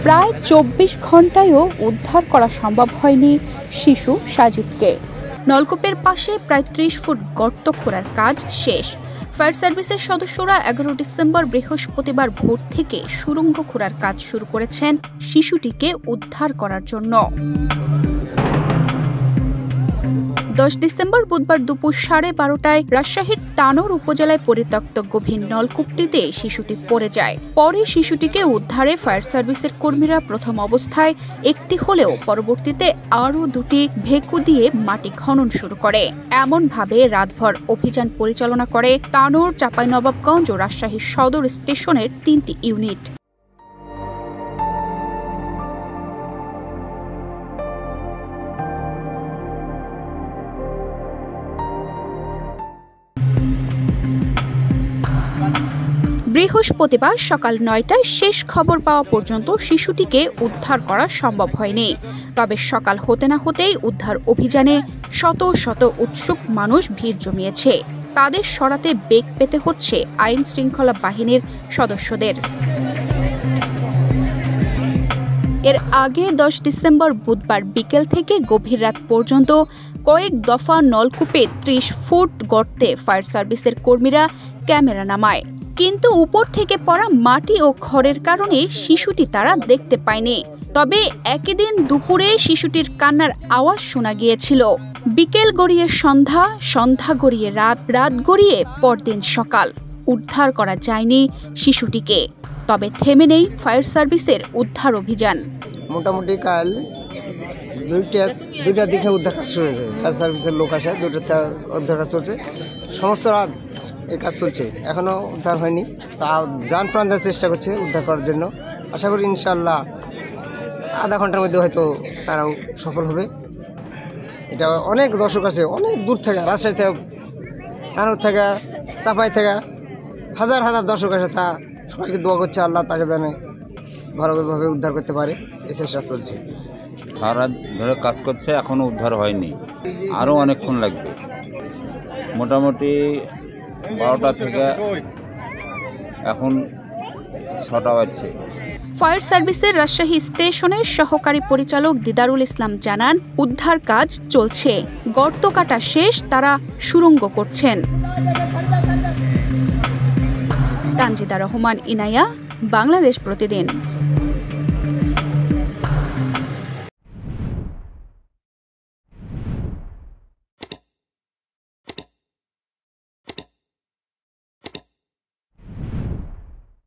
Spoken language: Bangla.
প্রায় ২৪ ঘন্টায়ও উদ্ধার করা সম্ভব হয়নি শিশু সাজিদকে। নলকূপের পাশে প্রায় ৩০ ফুট গর্ত খোঁড়ার কাজ শেষ। ফায়ার সার্ভিসের সদস্যরা ১১ ডিসেম্বর বৃহস্পতিবার ভোর থেকে সুড়ঙ্গ খোঁড়ার কাজ শুরু করেছেন শিশুটিকে উদ্ধার করার জন্য। ১০ ডিসেম্বর বুধবার দুপুর ১২:৩০টায় রাজশাহীর তানোর উপজেলায় পরিত্যক্ত গভীর নলকূপটিতে শিশুটি পড়ে যায়। পরে শিশুটিকে উদ্ধারে ফায়ার সার্ভিসের কর্মীরা প্রথম অবস্থায় একটি হলেও পরবর্তীতে আরও দুটি ভেকু দিয়ে মাটি খনন শুরু করে। এমনভাবে রাতভর অভিযান পরিচালনা করে তানোর, চাঁপাইনবাবগঞ্জ ও রাজশাহী সদর স্টেশনের ৩টি ইউনিট। বৃহস্পতিবার সকাল ৯টায় শেষ খবর পাওয়া পর্যন্ত শিশুটিকে উদ্ধার করা সম্ভব হয়নি। তবে সকাল হতে না হতেই উদ্ধার অভিযানে শত শত উৎসুক মানুষ ভিড় জমিয়েছে। তাদের সরাতে বেগ পেতে হচ্ছে আইন শৃঙ্খলা বাহিনীর সদস্যদের। এর আগে ১০ ডিসেম্বর বুধবার বিকেল থেকে গভীর রাত পর্যন্ত কয়েক দফা নলকূপে ৩০ ফুট গর্তে ফায়ার সার্ভিসের কর্মীরা ক্যামেরা নামায়, কিন্তু উপর থেকে পড়া মাটি ও খড়ের কারণে শিশুটি তারা দেখতে পায়নি। তবে একই দিন দুপুরে শিশুটির কান্নার আওয়াজ শোনা গিয়েছিল। বিকেল গড়িয়ে সন্ধ্যা, সন্ধ্যা গড়িয়ে রাত, রাত গড়িয়ে পরদিন সকাল। উদ্ধার করা যায়নি শিশুটিকে। তবে থেমে নেই ফায়ার সার্ভিসের উদ্ধার অভিযান। মোটামুটি কাল দুইটার দিকে উদ্ধার কাজ শুরু হয়েছে। ফায়ার সার্ভিসের লোক আসে, দুইটা উদ্ধার কাজ চলছে। সমস্ত রাত এই কাজ চলছে, এখনো উদ্ধার হয়নি। তা যান প্রাণ দেওয়ার চেষ্টা করছে উদ্ধার করার জন্য। আশা করি ইনশাল্লাহ আধা ঘন্টার মধ্যে হয়তো তারাও সফল হবে। এটা অনেক দর্শক আছে, অনেক দূর থেকে, রাজশাহী থেকে, তানোর থেকে, চাপাই থেকে হাজার হাজার দর্শক আছে। তা সবাইকে দোয়া করছে আল্লাহ তাকে জানে ভালোভাবে উদ্ধার করতে পারে, এই চেষ্টা চলছে। সারা ধরে কাজ করছে, এখনো উদ্ধার হয়নি, আরও অনেকক্ষণ লাগবে। মোটামুটি ১২টা থেকে এখন ৬টা বাজছে। ফায়ার সার্ভিসের রাজশাহী স্টেশনের সহকারী পরিচালক দিদারুল ইসলাম জানান, উদ্ধার কাজ চলছে, গর্ত কাটা শেষ, তারা সুড়ঙ্গ করছেন। তানজিদা রহমান, ইনায়া, বাংলাদেশ প্রতিদিন।